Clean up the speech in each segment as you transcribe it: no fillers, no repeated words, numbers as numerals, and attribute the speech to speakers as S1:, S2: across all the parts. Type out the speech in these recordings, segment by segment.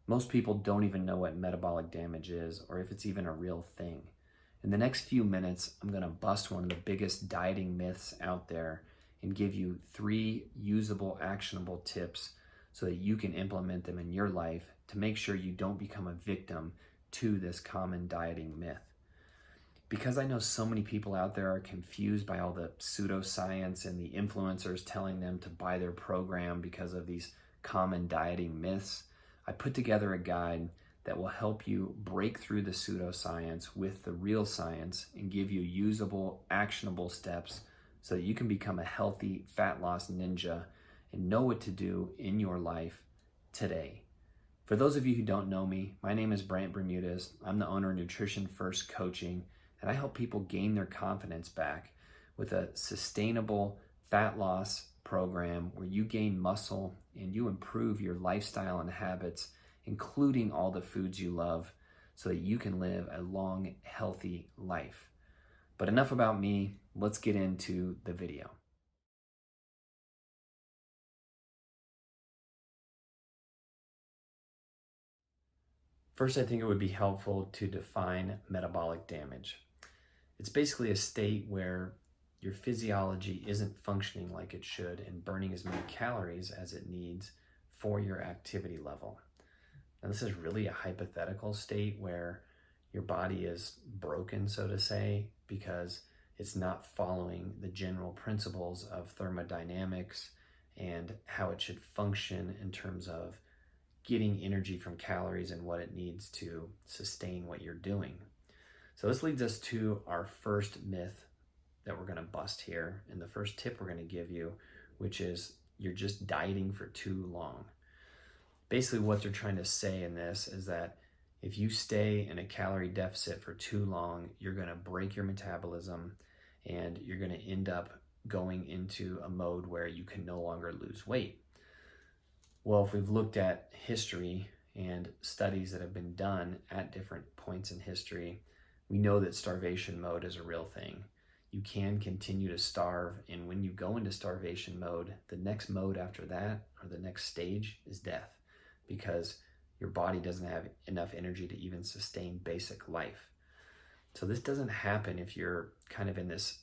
S1: Most people don't even know what metabolic damage is or if it's even a real thing. In the next few minutes, I'm going to bust one of the biggest dieting myths out there and give you 3 usable, actionable tips so that you can implement them in your life to make sure you don't become a victim to this common dieting myth. Because I know so many people out there are confused by all the pseudoscience and the influencers telling them to buy their program because of these common dieting myths, I put together a guide that will help you break through the pseudoscience with the real science and give you usable, actionable steps so that you can become a healthy fat loss ninja and know what to do in your life today. For those of you who don't know me, my name is Brant Bermudez. I'm the owner of Nutrition First Coaching, and I help people gain their confidence back with a sustainable fat loss program where you gain muscle and you improve your lifestyle and habits, including all the foods you love, so that you can live a long, healthy life. But enough about me, let's get into the video. First, I think it would be helpful to define metabolic damage. It's basically a state where your physiology isn't functioning like it should and burning as many calories as it needs for your activity level. Now, this is really a hypothetical state where your body is broken, so to say, because it's not following the general principles of thermodynamics and how it should function in terms of getting energy from calories and what it needs to sustain what you're doing. So this leads us to our first myth that we're going to bust here, and the first tip we're going to give you, which is you're just dieting for too long. Basically what they're trying to say in this is that if you stay in a calorie deficit for too long, you're going to break your metabolism and you're going to end up going into a mode where you can no longer lose weight. Well, if we've looked at history and studies that have been done at different points in history, we know that starvation mode is a real thing. You can continue to starve, and when you go into starvation mode, the next mode after that, or the next stage, is death, because your body doesn't have enough energy to even sustain basic life. So this doesn't happen if you're kind of in this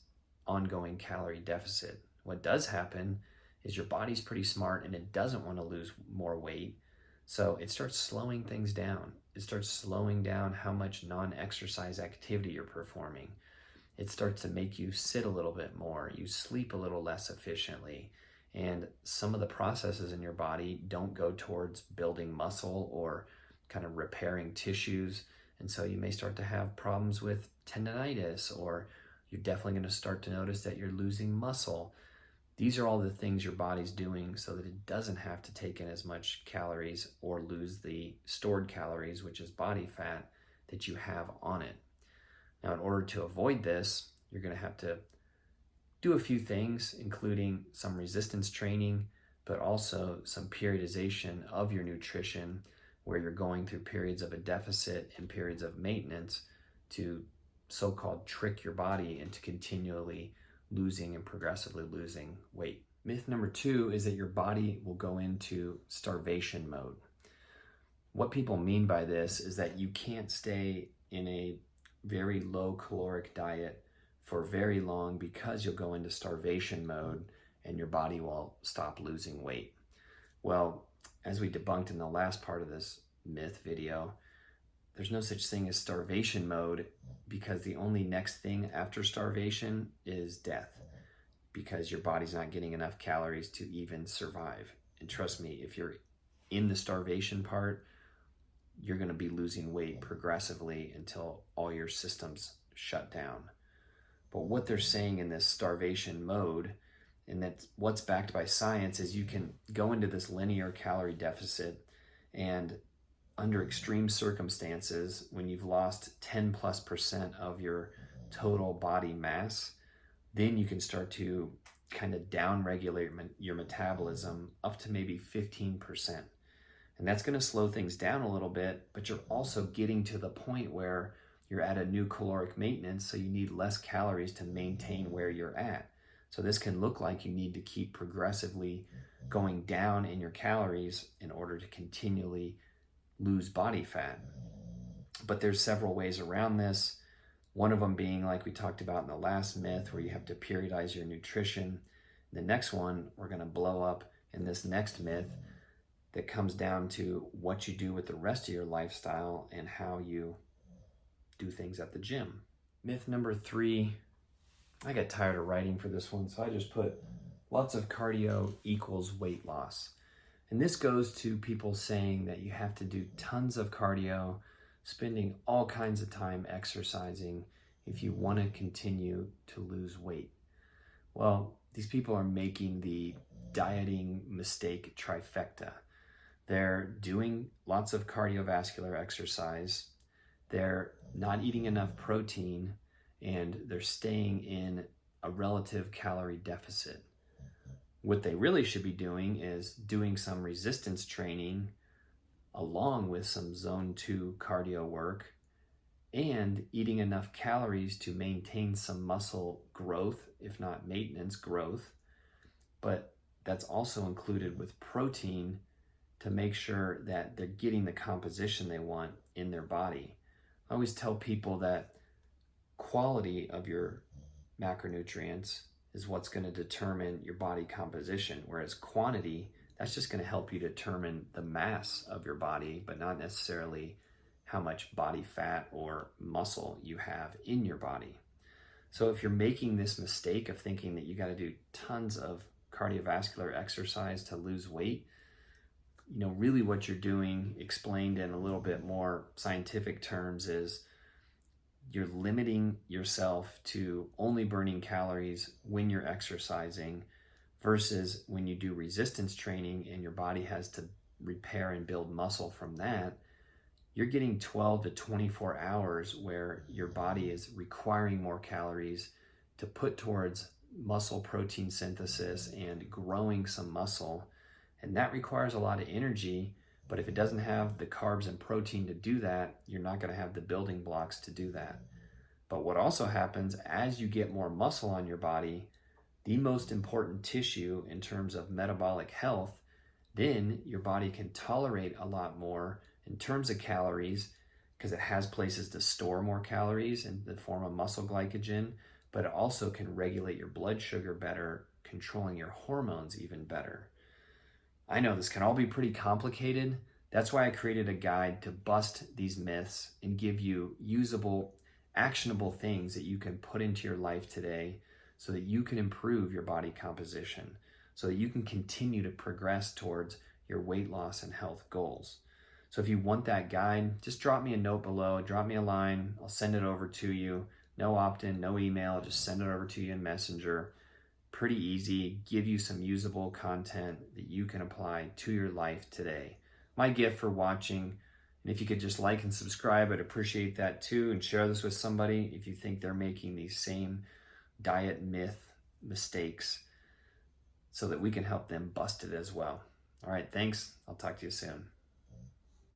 S1: ongoing calorie deficit. What does happen is your body's pretty smart and it doesn't want to lose more weight. So it starts slowing things down. It starts slowing down how much non-exercise activity you're performing. It starts to make you sit a little bit more. You sleep a little less efficiently. And some of the processes in your body don't go towards building muscle or kind of repairing tissues. And so you may start to have problems with tendonitis, or you're definitely going to start to notice that you're losing muscle. These are all the things your body's doing so that it doesn't have to take in as much calories or lose the stored calories, which is body fat, that you have on it. Now, in order to avoid this, you're going to have to do a few things, including some resistance training, but also some periodization of your nutrition, where you're going through periods of a deficit and periods of maintenance to so-called trick your body into continually losing and progressively losing weight. Myth number 2 is that your body will go into starvation mode. What people mean by this is that you can't stay in a very low caloric diet for very long because you'll go into starvation mode and your body will stop losing weight. Well, as we debunked in the last part of this myth video, there's no such thing as starvation mode, because the only next thing after starvation is death, because your body's not getting enough calories to even survive. And trust me, if you're in the starvation part, you're going to be losing weight progressively until all your systems shut down. But what they're saying in this starvation mode, and that's what's backed by science, is you can go into this linear calorie deficit, and under extreme circumstances, when you've lost 10+% of your total body mass, then you can start to kind of down-regulate your metabolism up to maybe 15%. And that's going to slow things down a little bit, but you're also getting to the point where you're at a new caloric maintenance, so you need less calories to maintain where you're at. So this can look like you need to keep progressively going down in your calories in order to continually lose body fat. But there's several ways around this. One of them being, like we talked about in the last myth, where you have to periodize your nutrition. The next one we're going to blow up in this next myth that comes down to what you do with the rest of your lifestyle and how you do things at the gym. Myth number 3, I got tired of writing for this one, so I just put lots of cardio equals weight loss. And this goes to people saying that you have to do tons of cardio, spending all kinds of time exercising if you want to continue to lose weight. Well, these people are making the dieting mistake trifecta. They're doing lots of cardiovascular exercise, they're not eating enough protein, and they're staying in a relative calorie deficit. What they really should be doing is doing some resistance training along with some zone 2 cardio work and eating enough calories to maintain some muscle growth, if not maintenance growth. But that's also included with protein to make sure that they're getting the composition they want in their body. I always tell people that quality of your macronutrients is what's going to determine your body composition, whereas quantity, that's just going to help you determine the mass of your body, but not necessarily how much body fat or muscle you have in your body. So if you're making this mistake of thinking that you got to do tons of cardiovascular exercise to lose weight, really what you're doing, explained in a little bit more scientific terms, is you're limiting yourself to only burning calories when you're exercising versus when you do resistance training and your body has to repair and build muscle from that. You're getting 12 to 24 hours where your body is requiring more calories to put towards muscle protein synthesis and growing some muscle. And that requires a lot of energy, but if it doesn't have the carbs and protein to do that, you're not going to have the building blocks to do that. But what also happens as you get more muscle on your body, the most important tissue in terms of metabolic health, then your body can tolerate a lot more in terms of calories because it has places to store more calories in the form of muscle glycogen, but it also can regulate your blood sugar better, controlling your hormones even better. I know this can all be pretty complicated. That's why I created a guide to bust these myths and give you usable, actionable things that you can put into your life today so that you can improve your body composition, so that you can continue to progress towards your weight loss and health goals. So if you want that guide, just drop me a note below, drop me a line, I'll send it over to you. No opt-in, no email, just send it over to you in Messenger. Pretty easy, give you some usable content that you can apply to your life today. My gift for watching, and if you could just like and subscribe, I'd appreciate that too, and share this with somebody if you think they're making these same diet myth mistakes so that we can help them bust it as well. All right, thanks. I'll talk to you soon.